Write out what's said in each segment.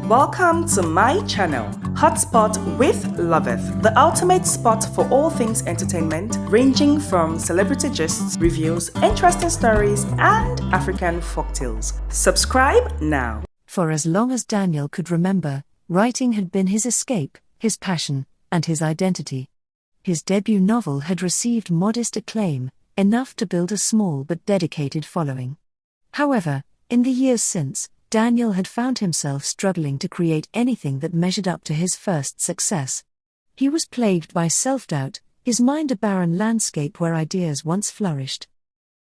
Welcome to my channel, Hotspot with Loveth, the ultimate spot for all things entertainment, ranging from celebrity gists, reviews, interesting stories, and African folktales. Subscribe now. For as long as Daniel could remember, writing had been his escape, his passion, and his identity. His debut novel had received modest acclaim, enough to build a small but dedicated following. However, in the years since, Daniel had found himself struggling to create anything that measured up to his first success. He was plagued by self-doubt, his mind a barren landscape where ideas once flourished.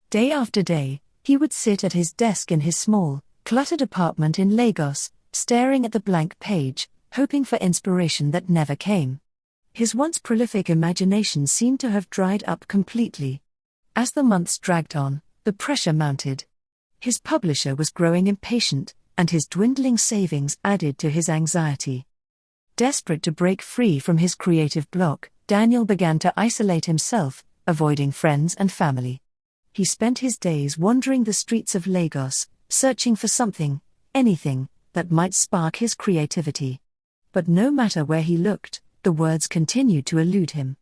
Day after day, he would sit at his desk in his small, cluttered apartment in Lagos, staring at the blank page, hoping for inspiration that never came. His once prolific imagination seemed to have dried up completely. As the months dragged on, the pressure mounted. His publisher was growing impatient, and his dwindling savings added to his anxiety. Desperate to break free from his creative block, Daniel began to isolate himself, avoiding friends and family. He spent his days wandering the streets of Lagos, searching for something, anything, that might spark his creativity. But no matter where he looked, the words continued to elude him.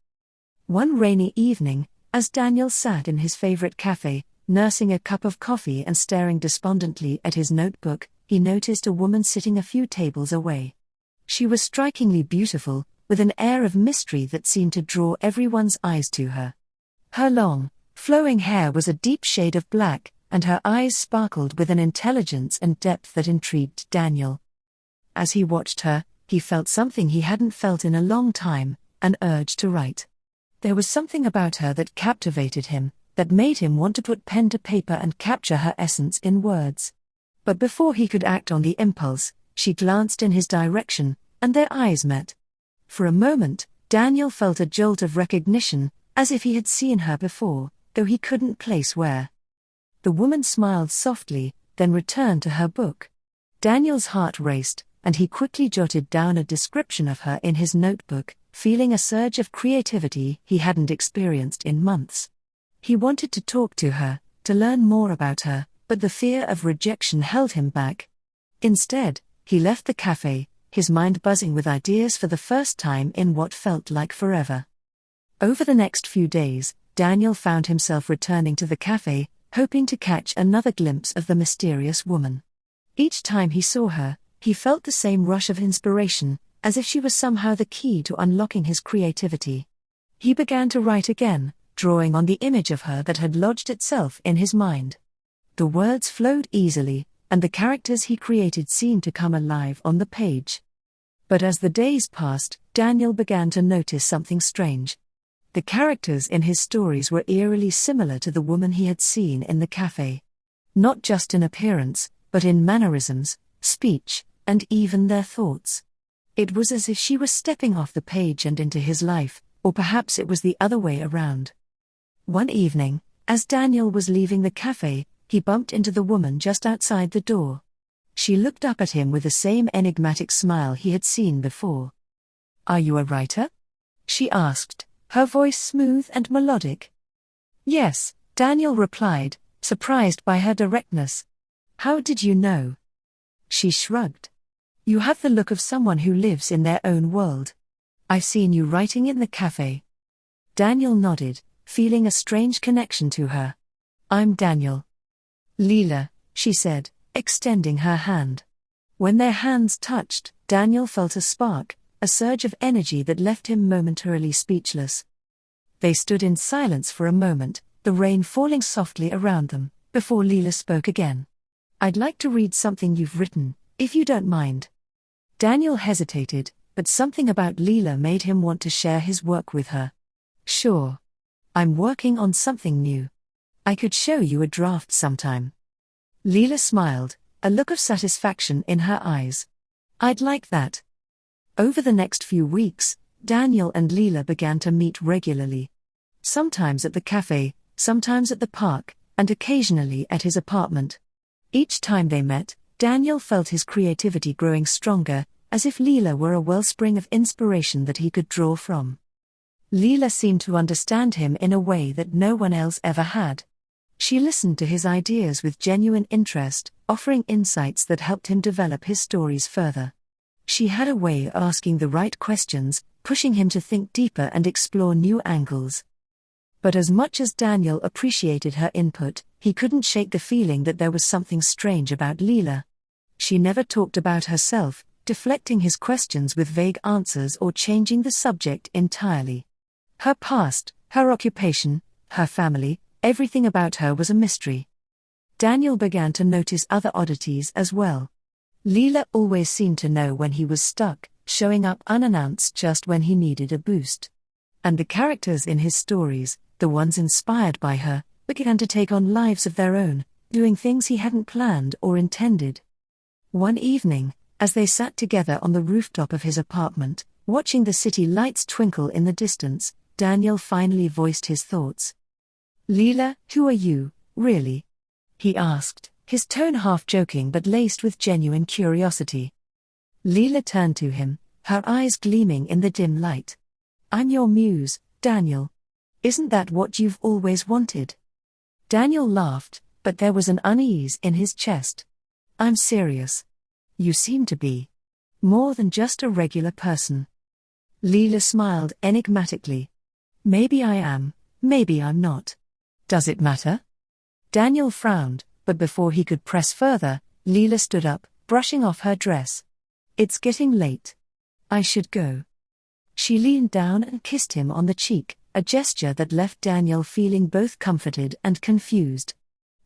One rainy evening, as Daniel sat in his favorite cafe, nursing a cup of coffee and staring despondently at his notebook, he noticed a woman sitting a few tables away. She was strikingly beautiful, with an air of mystery that seemed to draw everyone's eyes to her. Her long, flowing hair was a deep shade of black, and her eyes sparkled with an intelligence and depth that intrigued Daniel. As he watched her, he felt something he hadn't felt in a long time, an urge to write. There was something about her that captivated him, that made him want to put pen to paper and capture her essence in words. But before he could act on the impulse, she glanced in his direction, and their eyes met. For a moment, Daniel felt a jolt of recognition, as if he had seen her before, though he couldn't place where. The woman smiled softly, then returned to her book. Daniel's heart raced, and he quickly jotted down a description of her in his notebook, feeling a surge of creativity he hadn't experienced in months. He wanted to talk to her, to learn more about her, but the fear of rejection held him back. Instead, he left the cafe, his mind buzzing with ideas for the first time in what felt like forever. Over the next few days, Daniel found himself returning to the cafe, hoping to catch another glimpse of the mysterious woman. Each time he saw her, he felt the same rush of inspiration, as if she was somehow the key to unlocking his creativity. He began to write again, drawing on the image of her that had lodged itself in his mind. The words flowed easily, and the characters he created seemed to come alive on the page. But as the days passed, Daniel began to notice something strange. The characters in his stories were eerily similar to the woman he had seen in the cafe. Not just in appearance, but in mannerisms, speech, and even their thoughts. It was as if she was stepping off the page and into his life, or perhaps it was the other way around. One evening, as Daniel was leaving the cafe, he bumped into the woman just outside the door. She looked up at him with the same enigmatic smile he had seen before. "Are you a writer?" she asked, her voice smooth and melodic. "Yes," Daniel replied, surprised by her directness. "How did you know?" She shrugged. "You have the look of someone who lives in their own world. I've seen you writing in the cafe." Daniel nodded, feeling a strange connection to her. "I'm Daniel." "Leela," she said, extending her hand. When their hands touched, Daniel felt a spark, a surge of energy that left him momentarily speechless. They stood in silence for a moment, the rain falling softly around them, before Leela spoke again. "I'd like to read something you've written, if you don't mind." Daniel hesitated, but something about Leela made him want to share his work with her. "Sure. I'm working on something new. I could show you a draft sometime." Leela smiled, a look of satisfaction in her eyes. "I'd like that." Over the next few weeks, Daniel and Leela began to meet regularly. Sometimes at the cafe, sometimes at the park, and occasionally at his apartment. Each time they met, Daniel felt his creativity growing stronger, as if Leela were a wellspring of inspiration that he could draw from. Leela seemed to understand him in a way that no one else ever had. She listened to his ideas with genuine interest, offering insights that helped him develop his stories further. She had a way of asking the right questions, pushing him to think deeper and explore new angles. But as much as Daniel appreciated her input, he couldn't shake the feeling that there was something strange about Leela. She never talked about herself, deflecting his questions with vague answers or changing the subject entirely. Her past, her occupation, her family, everything about her was a mystery. Daniel began to notice other oddities as well. Leela always seemed to know when he was stuck, showing up unannounced just when he needed a boost. And the characters in his stories, the ones inspired by her, began to take on lives of their own, doing things he hadn't planned or intended. One evening, as they sat together on the rooftop of his apartment, watching the city lights twinkle in the distance, Daniel finally voiced his thoughts. "Leela, who are you, really?" he asked, his tone half joking but laced with genuine curiosity. Leela turned to him, her eyes gleaming in the dim light. "I'm your muse, Daniel. Isn't that what you've always wanted?" Daniel laughed, but there was an unease in his chest. "I'm serious. You seem to be more than just a regular person." Leela smiled enigmatically. "Maybe I am, maybe I'm not. Does it matter?" Daniel frowned, but before he could press further, Leela stood up, brushing off her dress. "It's getting late. I should go." She leaned down and kissed him on the cheek, a gesture that left Daniel feeling both comforted and confused.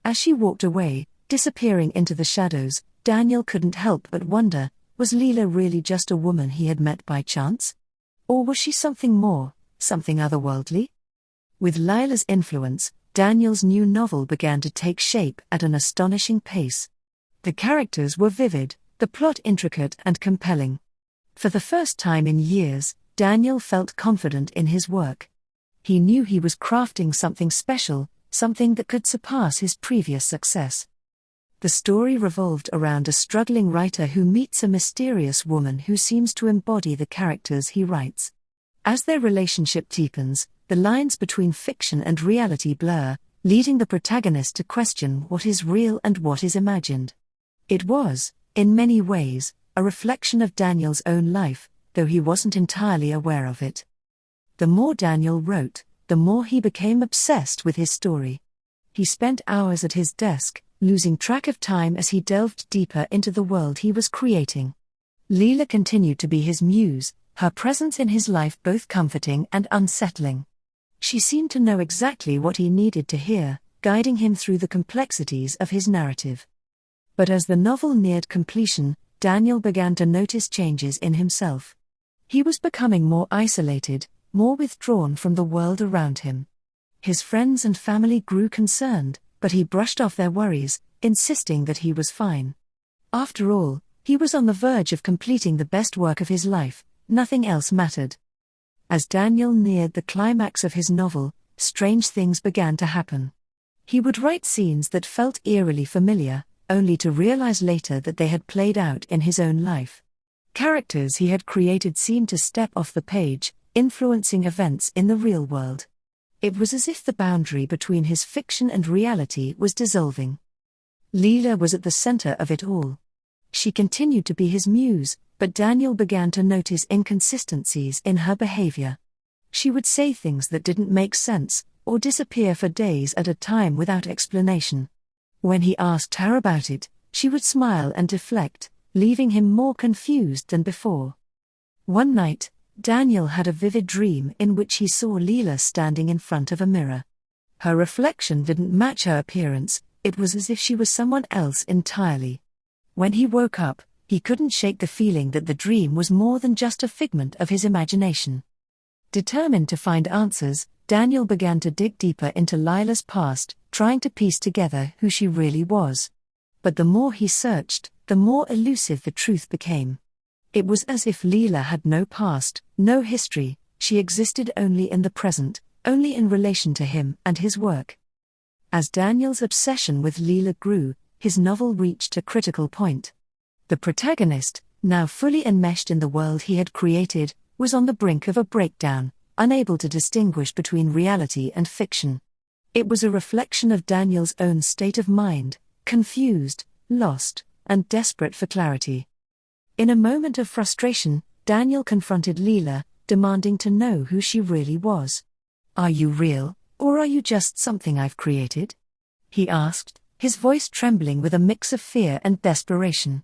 As she walked away, disappearing into the shadows, Daniel couldn't help but wonder, was Leela really just a woman he had met by chance? Or was she something more, something otherworldly? With Lila's influence, Daniel's new novel began to take shape at an astonishing pace. The characters were vivid, the plot intricate and compelling. For the first time in years, Daniel felt confident in his work. He knew he was crafting something special, something that could surpass his previous success. The story revolved around a struggling writer who meets a mysterious woman who seems to embody the characters he writes. As their relationship deepens, the lines between fiction and reality blur, leading the protagonist to question what is real and what is imagined. It was, in many ways, a reflection of Daniel's own life, though he wasn't entirely aware of it. The more Daniel wrote, the more he became obsessed with his story. He spent hours at his desk, losing track of time as he delved deeper into the world he was creating. Leela continued to be his muse, her presence in his life both comforting and unsettling. She seemed to know exactly what he needed to hear, guiding him through the complexities of his narrative. But as the novel neared completion, Daniel began to notice changes in himself. He was becoming more isolated, more withdrawn from the world around him. His friends and family grew concerned, but he brushed off their worries, insisting that he was fine. After all, he was on the verge of completing the best work of his life, nothing else mattered. As Daniel neared the climax of his novel, strange things began to happen. He would write scenes that felt eerily familiar, only to realize later that they had played out in his own life. Characters he had created seemed to step off the page, influencing events in the real world. It was as if the boundary between his fiction and reality was dissolving. Leela was at the center of it all. She continued to be his muse, but Daniel began to notice inconsistencies in her behavior. She would say things that didn't make sense, or disappear for days at a time without explanation. When he asked her about it, she would smile and deflect, leaving him more confused than before. One night, Daniel had a vivid dream in which he saw Leela standing in front of a mirror. Her reflection didn't match her appearance, it was as if she was someone else entirely. When he woke up, he couldn't shake the feeling that the dream was more than just a figment of his imagination. Determined to find answers, Daniel began to dig deeper into Lila's past, trying to piece together who she really was. But the more he searched, the more elusive the truth became. It was as if Leela had no past, no history, she existed only in the present, only in relation to him and his work. As Daniel's obsession with Leela grew, his novel reached a critical point. The protagonist, now fully enmeshed in the world he had created, was on the brink of a breakdown, unable to distinguish between reality and fiction. It was a reflection of Daniel's own state of mind, confused, lost, and desperate for clarity. In a moment of frustration, Daniel confronted Leela, demanding to know who she really was. "Are you real, or are you just something I've created?" he asked, his voice trembling with a mix of fear and desperation.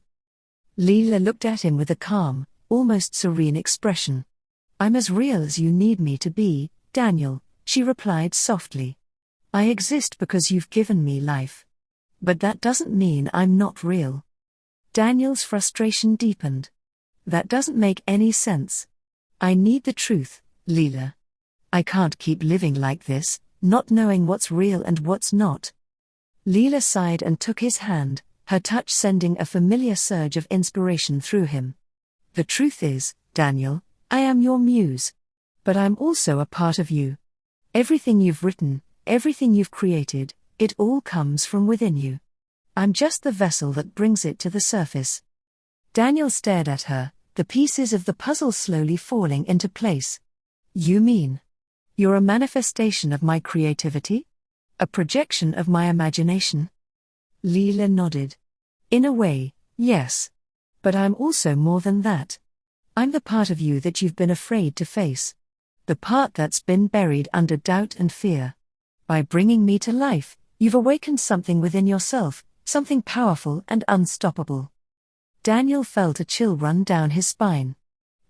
Leela looked at him with a calm, almost serene expression. "I'm as real as you need me to be, Daniel," she replied softly. "I exist because you've given me life. But that doesn't mean I'm not real." Daniel's frustration deepened. "That doesn't make any sense. I need the truth, Leela. I can't keep living like this, not knowing what's real and what's not." Leela sighed and took his hand, her touch sending a familiar surge of inspiration through him. "The truth is, Daniel, I am your muse. But I'm also a part of you. Everything you've written, everything you've created, it all comes from within you. I'm just the vessel that brings it to the surface." Daniel stared at her, the pieces of the puzzle slowly falling into place. "You mean you're a manifestation of my creativity? A projection of my imagination?" Leela nodded. "In a way, yes. But I'm also more than that. I'm the part of you that you've been afraid to face. The part that's been buried under doubt and fear. By bringing me to life, you've awakened something within yourself, something powerful and unstoppable." Daniel felt a chill run down his spine.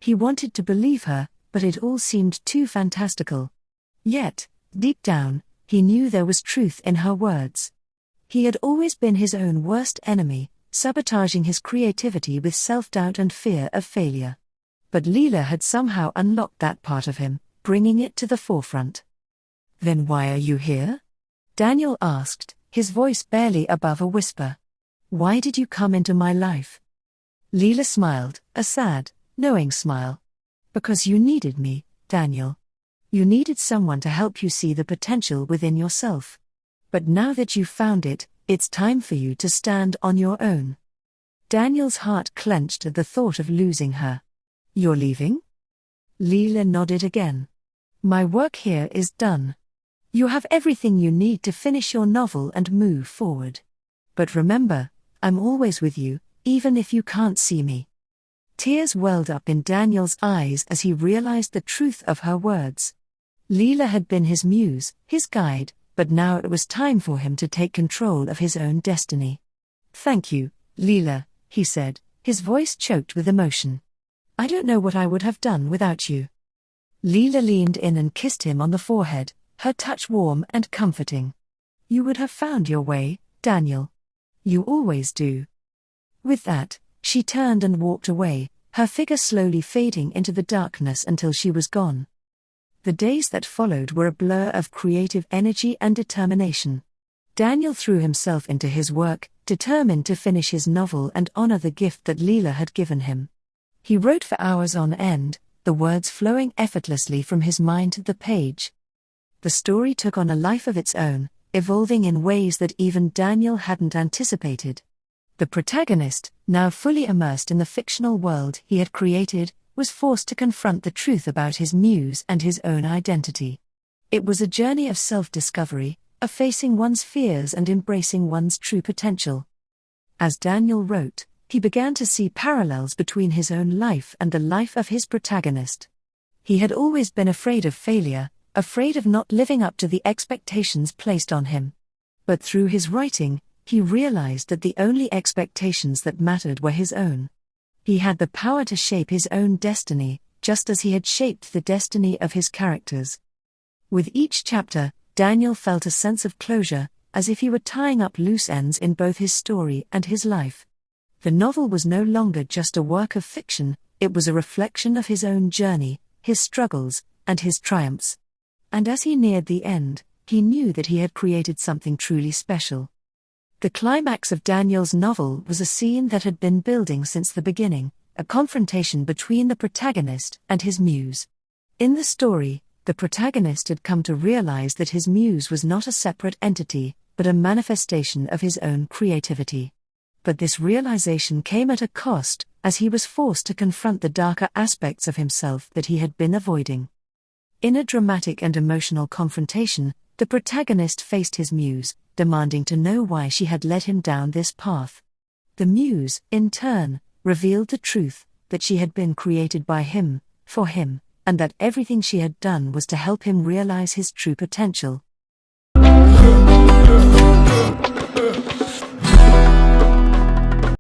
He wanted to believe her, but it all seemed too fantastical. Yet, deep down, he knew there was truth in her words. He had always been his own worst enemy, sabotaging his creativity with self-doubt and fear of failure. But Leela had somehow unlocked that part of him, bringing it to the forefront. "Then why are you here?" Daniel asked, his voice barely above a whisper. "Why did you come into my life?" Leela smiled, a sad, knowing smile. "Because you needed me, Daniel. You needed someone to help you see the potential within yourself. But now that you've found it, it's time for you to stand on your own." Daniel's heart clenched at the thought of losing her. "You're leaving?" Leela nodded again. "My work here is done. You have everything you need to finish your novel and move forward. But remember, I'm always with you, even if you can't see me." Tears welled up in Daniel's eyes as he realized the truth of her words. Leela had been his muse, his guide, but now it was time for him to take control of his own destiny. "Thank you, Leela," he said, his voice choked with emotion. "I don't know what I would have done without you." Leela leaned in and kissed him on the forehead, her touch warm and comforting. "You would have found your way, Daniel. You always do." With that, she turned and walked away, her figure slowly fading into the darkness until she was gone. The days that followed were a blur of creative energy and determination. Daniel threw himself into his work, determined to finish his novel and honor the gift that Leela had given him. He wrote for hours on end, the words flowing effortlessly from his mind to the page. The story took on a life of its own, evolving in ways that even Daniel hadn't anticipated. The protagonist, now fully immersed in the fictional world he had created, was forced to confront the truth about his muse and his own identity. It was a journey of self-discovery, of facing one's fears and embracing one's true potential. As Daniel wrote, he began to see parallels between his own life and the life of his protagonist. He had always been afraid of failure, afraid of not living up to the expectations placed on him. But through his writing, he realized that the only expectations that mattered were his own. He had the power to shape his own destiny, just as he had shaped the destiny of his characters. With each chapter, Daniel felt a sense of closure, as if he were tying up loose ends in both his story and his life. The novel was no longer just a work of fiction, it was a reflection of his own journey, his struggles, and his triumphs. And as he neared the end, he knew that he had created something truly special. The climax of Daniel's novel was a scene that had been building since the beginning, a confrontation between the protagonist and his muse. In the story, the protagonist had come to realize that his muse was not a separate entity, but a manifestation of his own creativity. But this realization came at a cost, as he was forced to confront the darker aspects of himself that he had been avoiding. In a dramatic and emotional confrontation, the protagonist faced his muse, demanding to know why she had led him down this path. The muse, in turn, revealed the truth that she had been created by him, for him, and that everything she had done was to help him realize his true potential.